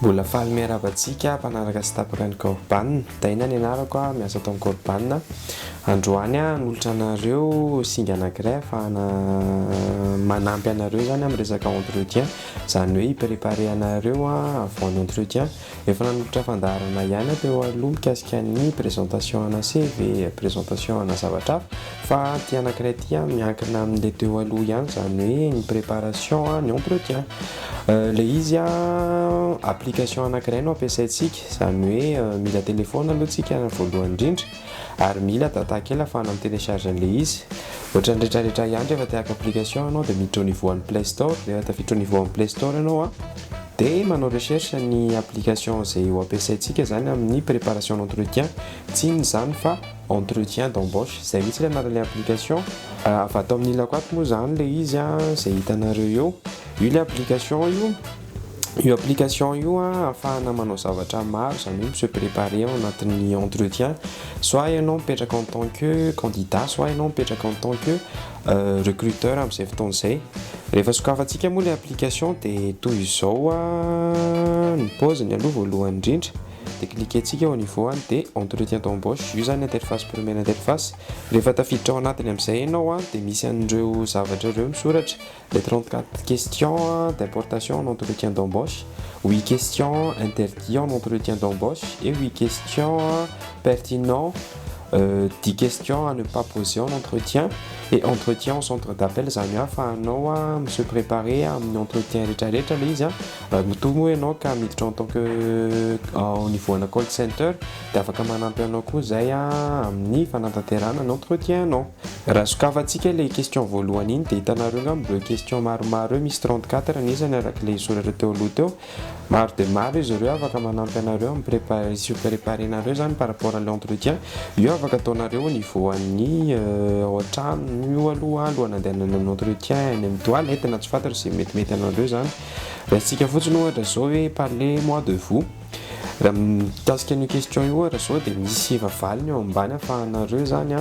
Mbola faly miaravatsika mpanaraka sy tapaka ny korban. Daina ny anarako a miasa tao amin'ny korban. Androany a nolotra anareo singa anankiray ahafahana manampy anareo zany amin'ny resaka entretien, zany hoe hiprépare anareo a avant ny entretien. Efa nanolotra fandaharana ihany teo aloha mikasika ny présentation ana CV, présentation ana zavatra fa ty anankiray ty miankina amin'le teo aloha ihany, zany hoe ny préparation ny entretien. Le izy a application anankiray no ampiasaintsika, zany hoe mila téléphone aloha tsika voalohany indrindra ary mila data kely ahafahana télécharge an'le izy. Ohatran'ny rehetrarehetra ihany rehefa te haka application anao dia miditra au niveau an'ny Play Store, rehefa tafiditra au niveau an'ny Play Store ianao a dia manao recherche ny application izay ho ampiasaintsika zany amin'ny préparation d'entretien, tsy ino zany fa entretien d'embauche, zay mihitsy ilay anaran'ilay application. Avy ato amin'ny ilako ato moa zany le izy a izay hitanareo eo, io le application io. Io application io a ahafahana manao zavatra maro, zany hoe se préparer ao anatin'ny entretien, soit ianao mipetraka en tant que candidat, soit ianao mipetraka en tant que recruteur amin'izay fotoana izay. Rehefa sokafantsika moa le application dia toy izao ny pauziny aloha voalohany indrindra, dia cliquentsika au niveau dia entretien d'embauche, io zany interface première interface. Rehefa tafiditra ao anatiny amin'izay ianao dia misy an'ireo zavatra ireo misoratra, les 34 questions d'importation en entretien d'embauche, 8 questions interdites en entretien d'embauche et 8 questions pertinentes, 10 questions à ne pas poser en entretien et entretien au centre d'appel, zany hoe ahafahanao se préparer amin'ny entretien rehetrarehetra le izy toa moa ianao ka miditra en tant que au niveau ana call center dia afaka manampy anao koa zay amin'ny fanatanterahana ny entretien anao. Raha sokafantsika le question voalohany iny dia hitanareo angamba le question maromaro eo, misy 34 anisany araka le soratra teo aloha teo, maro dia maro izy ireo afaka manampy anareo amin'ny se préparer nareo zany par rapport à l'entretien. Io afaka ataonareo au niveau an'ny ohatrano io aloha nandehanana ny entretien any amin'ny toilette na tsy fantatra izay metimety anareo zany. Raisitsika fotsiny ohatra zao hoe parlez-moi de vous. Raha mikasika an'io question io ohatra zao dia misy efa valiny eo ambany ahafahanareo zany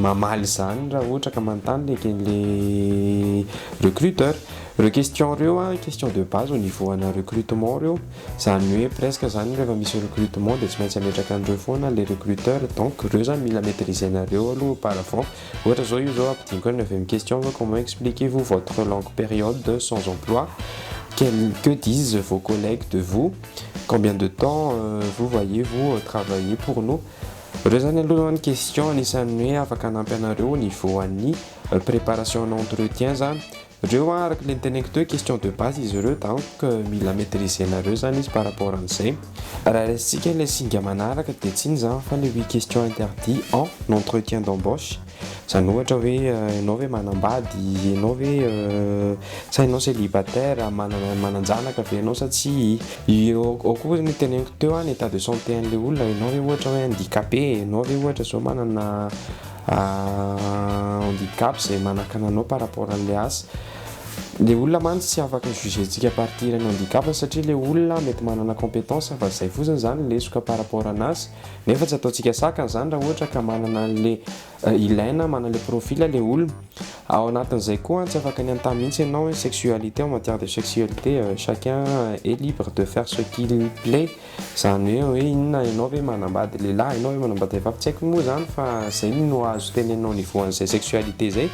mamaly zany raha ohatra ka manontany le recruteur. Reo question reo question de base au niveau ana recrutement reo, zany hoe presque zany rehefa misy recrutement dia tsy maintsy ametraka an'ireo foana les recruteurs, donc reo zany mila maîtriser nareo aloha par avant. Ohatra zao io zao ampidinika ny 9e question, comment expliquez-vous votre longue période sans emploi? Que disent vos collègues de vous? Combien de temps vous voyez-vous travailler pour nous? Reo zany alohan'ny question anisan'ny hoe afaka hanampy anareo au niveau an'ny préparation d'entretien zany. Reo araka le niteneniko teo question de base izy ireo, donc mila maîtriser nareo zany izy par rapport an'izay. Raha raisitsika le singa manaraka dia tsy ino zany fa le 8 questions interdites en entretien d'embauche. Zany ohatra hoe ianao hoe manambady, ianao hoe sa ianao célibataire, mananjanaka ve ianao sa tsy. Ao koa ny teneniko teo ny état de santé an'le olona, ianao hoe ohatra hoe handicapé, ianao hoe ohatra zao manana handicap izay manakana anao par rapport an'le asa. Le olona mantsy tsy afaka jugentsika partir ny handicap satria le olona mety manana compétence fa zay fotsiny zany lesoka par rapport anazy, nefa tsy ataontsika sakana zany raha ohatra ka manana an'le ilaina, manana le profil le olona. Ao anatin'izay koa tsy afaka ny antany mihitsy ianao hoe sexualité, en matière de sexualité chacun est libre de faire ce qu'il plaît, zany hoe inona ianao hoe manambady lehilahy, ianao hoe manambady vehivavy, tsy haiko moa zany fa zay no azo tenenao au niveau an'izay sexualité zay.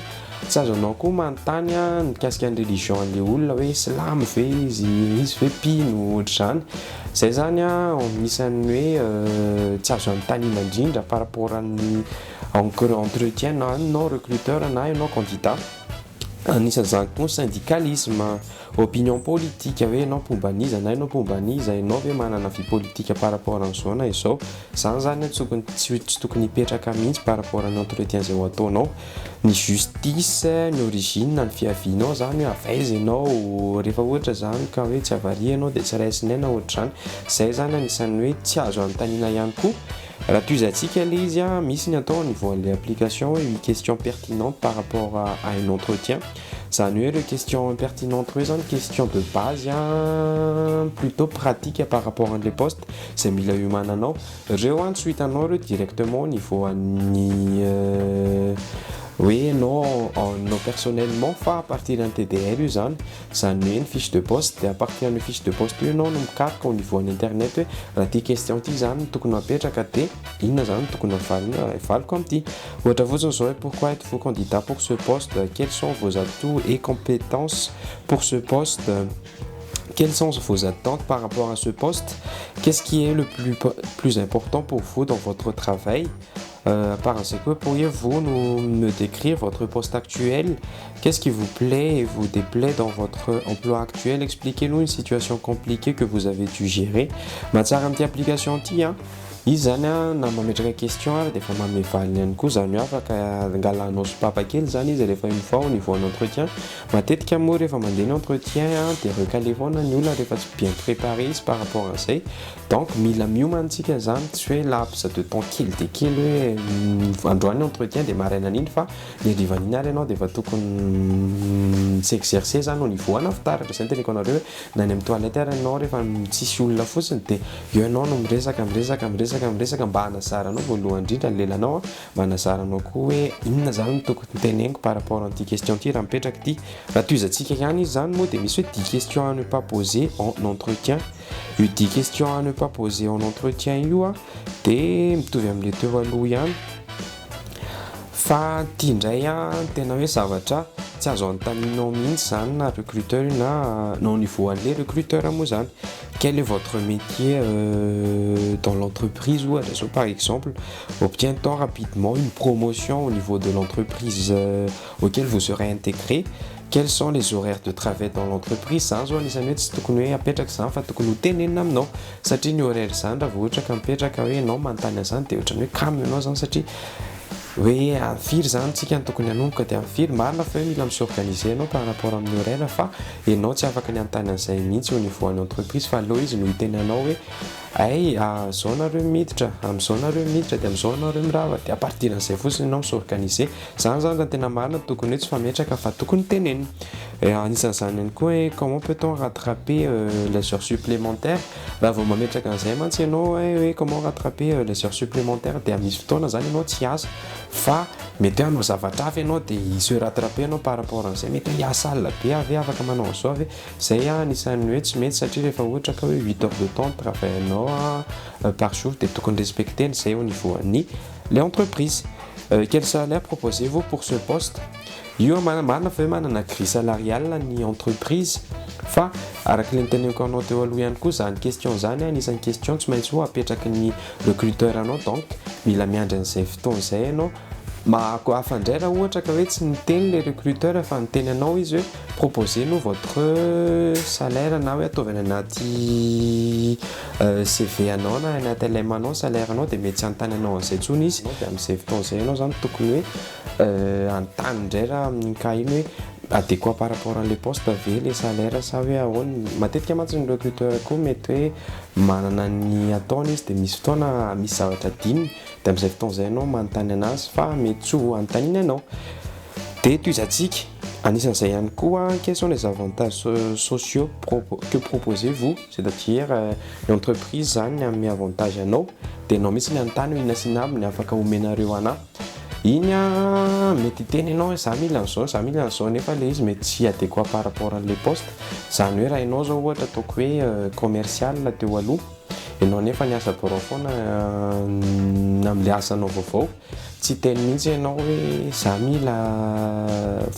Tsy azonao koa manontany mikasika ny religion an'le olona hoe silamo ve izy ve mpino ohatr'izany. Zay zany anisan'ny hoe tsy azo anontaniana indrindra par rapport amin'ny entretien na ianao recruteur na ianao candidat. Anisan'izany koa syndicalisme, opinion politique, hoe ianao mpomban'iza na ianao mpomban'iza, ianao hoe manana vie politique par rapport an'izao na izao. Zany zany tsy tokony hipetraka mihitsy par rapport amin'ny entretien izay ho ataonao. Ny justice, ny origine, ny fiavianao zany hoe avaiza ianao, rehefa ohatra zany ka hoe tsy avaria ianao dia tsy raisinaina ohatr'izany. Zay zany anisan'ny hoe tsy azo anontaniana ihany koa. Raha toizantsika le izy misy ny atao au niveau an'ilay application hoe 8 questions pertinentes par rapport à un entretien. Zany hoe reo question pertinente reo zany question de base plutôt pratique par rapport an'le poste izay mila iomananao. Reo tsy ho hitanao reo directement au niveau an'ny Oui, non, personnellement, fa à partir d'un TDR io zany hoe ny fiche de poste dia à partir ny fiche de poste io anao no mikaroka au niveau ny internet hoe raha ty question ty zany tokony apetraka dia inona zany tokony avaliko am'ty ohatra fotsiny zao hoe pourquoi êtes-vous candidat pour ce poste, quels sont vos atouts et compétences pour ce poste, quelles sont vos attentes par rapport à ce poste, qu'est-ce qui est le plus important pour vous dans votre travail. Par ainsi, pourriez-vous me décrire votre poste actuel? Qu'est-ce qui vous plaît et vous déplaît dans votre emploi actuel? Expliquez-nous une situation compliquée que vous avez dû gérer. Mahatsara amin'ity application ity izy zany na mametraka question ary dia efa manome valiny ihany koa zany hoe afaka angalanao sopapa kely zany izy rehefa une fois au niveau ny entretien matetika moa rehefa mandeha ny entretien dia recalé foana ny olona rehefa tsy bien préparé izy par rapport an'izay donc mila miomantsika zany tsy hoe laps de temps kely dia kely hoe androany entretien dia maraina an'iny fa ny harivan'iny ary ianao dia efa tokony s'exercer zany au niveau ana fitaratra zay ny teneko anareo hoe na any amin'ny toilette ary ianao rehefa tsisy olona fotsiny dia eo ianao no miresaka mba hanazaranao voalohany indrindra ny lelanao mba hanazaranao koa hoe inona zany no tokony teneniko par rapport an'ity question ty raha mipetraka ty raha toizantsika ihany izy zany moa dia misy hoe 10 questions à ne pas poser en entretien io 10 questions à ne pas poser en entretien io dia mitovy amin'le teo aloha ihany fa tia indray tena hoe zavatra tsy azo antaninao mihitsy zany na recruteur na au niveau an'le recruteur moa zany. Quel est votre métier dans l'entreprise ou par exemple obtient-on rapidement une promotion au niveau de l'entreprise auquel vous serez intégré? Quels sont les horaires de travail dans l'entreprise? Zany zao anisany hoe tsy tokony hoe apetraka zany fa tokony ho tenenina aminao satria ny horaire zany raha vao ohatra ka mipetraka hoe ianao manontany an'izany dia ohatrany hoe kamo ianao zany satria hoe firy zany tsika ny tokony hanomboka dia firy marina fa hoe mila misorganiser anao par rapport amin'ny horaire fa ianao tsy afaka ny antany an'izay mihitsy au niveau any entreprise fa aloha izy no hitenanao hoe ay zao nareo miditra amin'izao nareo miditra dia amin'izao nareo mirava dia à partir an'izay fotsiny ianao misorganiser zany zany raha tena marina tokony hoe tsy fametraka fa tokony tenenina anisan'izany ihany koa hoe comment peut-on rattraper les heures supplémentaires raha vao mametraka an'izay mantsy ianao hoe comment rattraper les heures supplémentaires dia misy fotoana zany ianao tsy asa fa mety hoe hanao zavatra hafa ianao dia se rattraper anao par rapport an'izay mety hoe hiasa alina be avy afaka manao an'izao avy zay anisan'ny hoe tsy mety satria rehefa ohatra ka hoe 8 heures de temps travaillanao par jour dia tokony respecter zay au niveau ny l'entreprise. Quel salaire proposez-vous pour ce poste? Io marina fa hoe manana grille salariale ny entreprise fa araka le niteneniko anao teo aloha ihany koa zany question zany anisan'ny question tsy maintsy ho apetraky ny recruteur anao donc mila miandry an'izay fotoana izay ianao hafa indray raha ohatra ka hoe tsy niteny le recruteur fa niteny anao izy hoe proposez-nous votre salaire na hoe ataovy anaty CV anao na anaty LM anao salaire anao dia mety tsy antany anao an'izay tsony izy dia amin'izay fotoana izay ianao zany tokony hoe antany indray raha amin'ny cas iny hoe adéquat par rapport an'le poste ve le salaire sa hoe ahoana matetika mantsy ny recruteur koa mety hoe manana ny ataony izy dia misy fotoana misy zavatra dininy dia amin'izay fotoana izay ianao manontany anazy fa mety tsy ho anontaniny ianao dia toizantsika anisan'izay ihany koa quels sont les avantages sociaux que proposez-vous c'est-à-dire l'entreprise zany amin'ny avantage anao dia anao mihitsy ny anontany hoe inona sy inona aby ny afaka omenareo anahy iny mety hiteny ianao hoe za mila an'izao nefa le izy mety tsy adéquat par rapport an'le poste zany hoe raha ianao zao ohatra ataoko hoe commercial teo aloha ianao nefa niasa borao foana amin'le asanao vaovao tsy teny mihitsy ianao hoe za mila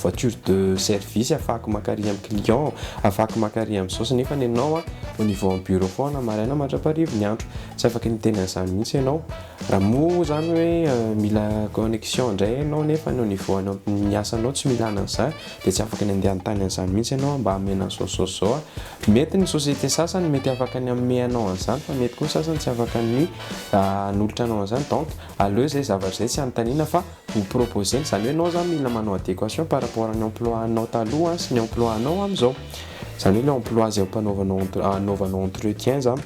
voiture de service afahako makary amin'ny client afahako makary amin'izao sy nefa ianao au niveau amin'ny bureau foana maraina mandraparivo ny andro tsy afaka niteny an'izany mihitsy ianao raha moa zany hoe mila connexion indray ianao nefa au niveau ny asanao tsy mila an'izany dia tsy afaka ny andeha antany an'izany mihitsy ianao mba hamena zao mety ny société sasany mety afaka ny hameha anao an'izany fa mety koa sasany tsy afaka ny hanolotra anao an'izany donc aleo zay zavatra zay tsy anontanina fa ho proposer zany hoe anao zany mila manao adéquation par rapport ny emploi anao taloha sy ny emploi anao amin'izao zany hoe le emploi zay anaovanao entretien zany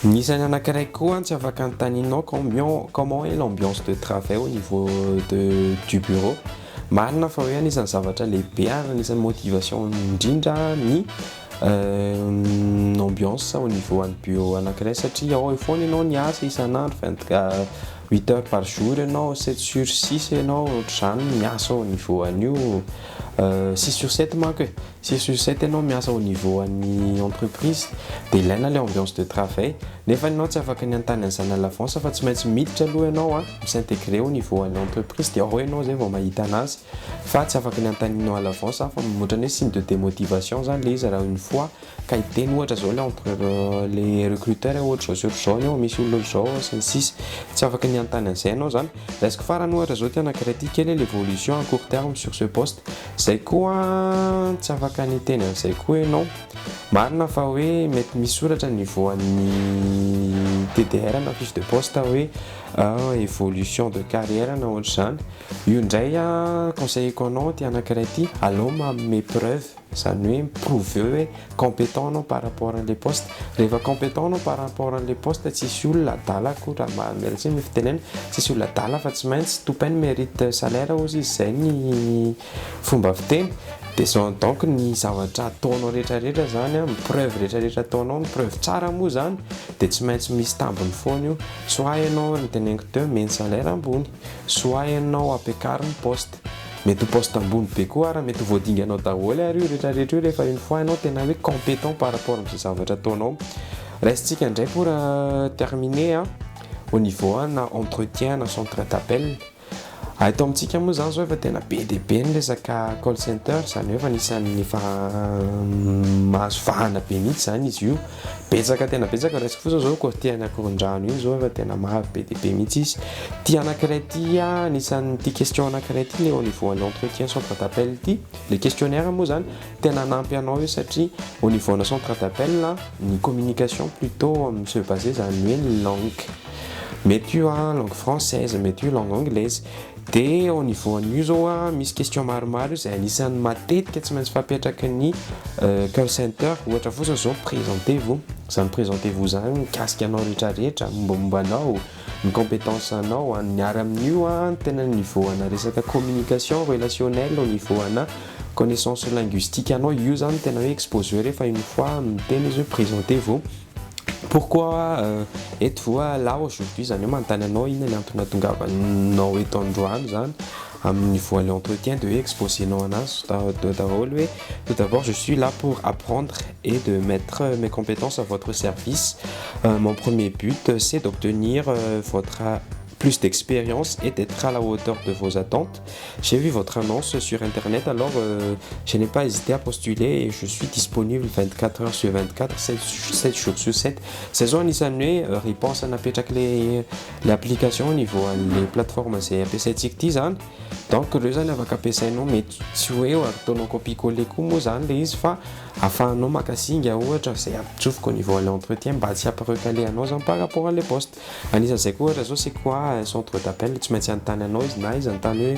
nisany anankiray koa tsy afaka anontanianao comment est l'ambiance de travail au niveau du bureau marina fa hoe anisan'ny zavatra lehibe ary anisan'ny motivation indrindra ny ambiance au niveau an'ny bureau anankiray satria ao foana ianao niasa isan'andro 8 heures par jour ianao 7 sur 6 ianao ohatr'izany miasa au niveau an'io 6 sur 7 manko e 6 sur 7 ianao miasa au niveau an'ny entreprise dia ilaina le ambiance de travail nefa ianao tsy afaka ny antany an'izany à l'avance fa tsy maintsy miditra aloha ianao a s'intégrer au niveau an'ny entreprise dia ao ianao zay vao mahita anazy fa tsy afaka ny antaninao à l'avance fa ohatrany hoe signe de démotivation zany le izy raha une fois ka hiteny ohatra zao le entre les recruteurs ohatra zao sur zao ianao misy olona zao sy ny sisy tsy afaka ny antany an'izay ianao zany raisiko farany ohatra zao ty anankiray ty quelle est l'évolution à court terme sur ce poste zay koa tsy afaka ny teny an'izay koa ianao marina fa hoe mety misoratra niveau an'ny TDR na fiche de poste hoe évolution de carrière na ohatr'izany io indray a conseilleko anao ty anankiray ty allô manome preuve zany hoe prouver hoe compétent anao par rapport à les postes rehefa compétent anao par rapport à les postes tsisy olona adala koa raha mahamelatra ny fitenena tsisy olona adala fa tsy maintsy tompainy mérite salaire ozy izy zay ny fomba fiteny dia zao donc ny zavatra ataonao rehetrarehetra zany a preuve rehetrarehetra ataonao ny preuve tsara moa zany dia tsy maintsy misy tambiny foana io soit ianao ny teneniko teo meny salaire ambony soit ianao ampiakariny poste mety ho poste ambony be koa raha mety ho voadinganao daholo ary io rehetrarehetra io rehefa une fois ianao tena hoe compétent par rapport amin'izay zavatra ataonao restsika indray pour terminer au niveau na entretien na centre d'appel ato amintsika moa zany zao efa tena be dia be ny resaka call center zany hoe efa anisan'ny efa mahazo vahana be mihitsy zany izy io betsaka tena betsaka resaka fotsiny zao koa ty anankiron-drano iny zao efa tena maro be dia be mihitsy izy ty anankiray ty a anisan'ny ty question anankiray ty le au niveau an'ny entretien centre d'appel ty le questionnaire moa zany tena nampy anao io satria au niveau ana centre d'appel ny communication plutôt se basé zany hoe langue mety io a langue française mety io langue anglaise dia au niveau an'io zao a misy question maromaro izay anisan'ny matetika tsy maintsy fampiatraka ny call center ohatra fotsiny zao présentez-vous zany présentez-vous zany mikasika anao rehetrarehetra mombamombanao ny compétence anao niary amin'io a tena niveau ana resaka communication relationnelle au niveau ana connaissance linguistique anao io zany tena hoe exposé rehefa une fois miteny izy hoe présentez-vous pourquoi êtes-vous là aujourd'hui zany hoe manontany anao inona ny antony nahatongavanao eto androany zany amin'ny niveau de l'entretien de exposer-nao anazy daholo hoe tout d'abord je suis là pour apprendre et de mettre mes compétences à votre service mon premier but c'est d'obtenir votre plus d'expérience et d'être à la hauteur de vos attentes. J'ai vu votre annonce sur internet, alors je n'ai pas hésité à postuler et je suis disponible 24 heures sur 24, 7 jours sur 7. Saison anisan'ny hoe réponse anapetraka le application au niveau les plateformes zay ampiasaintsika ity zany donc reo zany afaka ampiasainao mety tsy hoe ataonao copie-coller koa moa zany le izy fa afahanao makasinga ohatra zay ampitsofoka au niveau de l'entretien mba tsy ampirecalé anao zany par rapport à les postes anisan'izay koa ohatra zao c'est quoi centre d'appel tsy maintsy anontany anao izy na izy anontany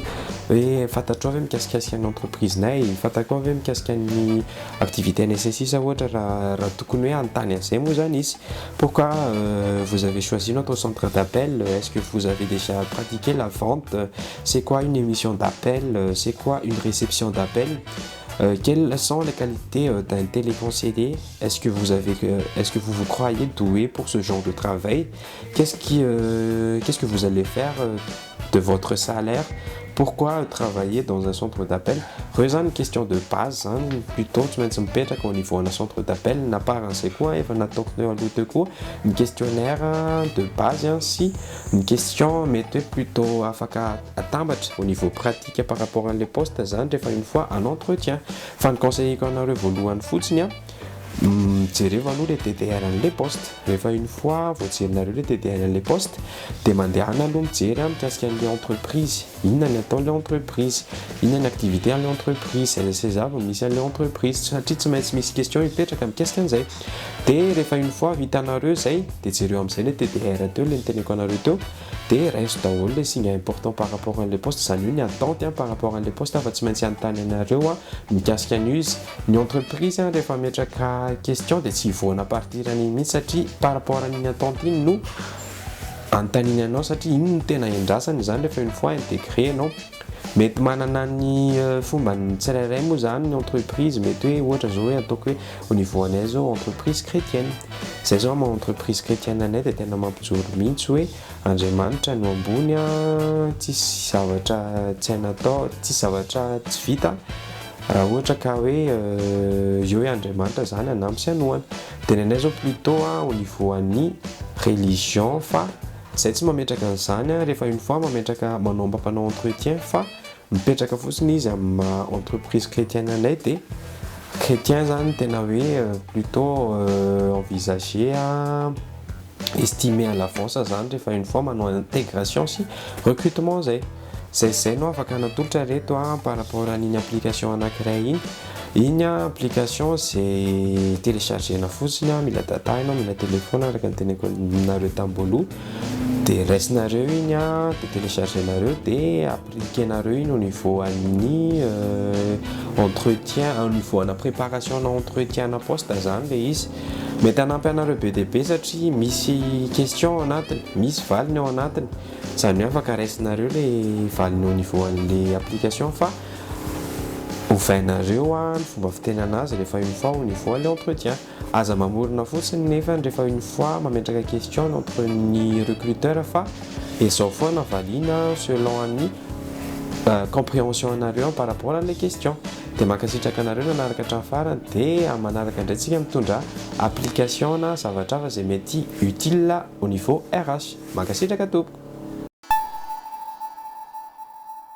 hoe fantatrao ve mikasikasika ny entreprise-nay fantatrao ve mikasika ny activité nécessaire ohatra raha tokony hoe anontany an'izay moa zany izy pourquoi vous avez choisi notre centre d'appel est-ce que vous avez déjà pratiqué la vente c'est quoi une émission d'appel c'est quoi une réception d'appel quelles sont les qualités d'un téléconseiller est-ce que vous vous croyez doué pour ce genre de travail qu'est-ce que vous allez faire de votre salaire pourquoi travailler dans un centre d'appel reo une question de base plutôt tsy maintsy mipetraka au niveau d'un centre d'appel na paran'izay koa efa nataoko teo aloha teo koa une questionnaire de base si une question mety hoe plutôt afaka atambatra au niveau pratique par rapport à les postes zany rehefa une fois un entretien fa ny conseilleko anareo voalohany fotsiny jereo aloha le TDR an'le poste rehefa une fois voajerinareo le TDR an'le poste dia mandehana aloha mijery mikasika an'le entreprise inona ny ataon'le entreprise inona ny activité an'le entreprise zay zava misy an'le entreprise satria tsy maintsy misy question mipetraka mikasika an'izay dia rehefa une fois vitanareo zay dia jereo amin'izay le TDR teo le niteneko anareo teo dia raiso daholo le signe important par rapport an'le poste zany hoe ny attente par rapport an'le poste fa tsy maintsy anontany anareo mikasika an'io izy ny entreprise rehefa metraka question dia tsy hivoana partir an'iny mihitsy satria par rapport an'iny attente iny no antaniny anao satria iny no tena endrasany zany rehefa une fois intégré anao mety manana ny fomba ny tsirairay moa zany ny entreprise mety hoe ohatra zao hoe ataoko hoe au niveau anay zao entreprise chrétienne zay zao entreprise chrétienne anay dia tena mampijoro mihitsy hoe Andriamanitra no ambony tsisy zavatra tsy hainatao tsisy zavatra tsy vita raha ohatra ka hoe eo hoe Andriamanitra zany anampy sy anohana dia ny anay zao plutôt au niveau an'ny religion fa zay tsy mametraka an'izany rehefa une fois mametraka manao ampanao entretien fa mipetraka fotsiny izy amin'ny entreprise chrétienne anay dia chrétien zany tena hoe plutôt envisager estimer à l'avance zany rehefa une fois manao intégration sy recrutement zay no afaka natolotra reto par rapport an'iny application anankiray iny application zay téléchargena fotsiny mila data ianao mila téléphone araka ny teneko aminareo tamboloha dia raisinareo iny dia téléchargenareo dia appliquenareo iny au niveau an'ny entretien au niveau ana préparation na entretien na poste zany le izy mety hanampy anareo be dia be satria misy question ao anatiny misy valiny ao anatiny zany hoe afaka raisinareo le valiny au niveau an'le application fa ovainareo ny fomba fiteny anazy rehefa une fois au niveau an'le entretien aza mamorona fotsiny nefa rehefa une fois mametraka question entre ny recruteur fa ezao foana valina selon an'ny compréhension anareo par rapport an'le question dia mankasitraka anareo nanaraka hatramin'ny farany dia manaraka indray tsika mitondra application na zavatra hafa zay mety utile au niveau RH mankasitraka tompoko.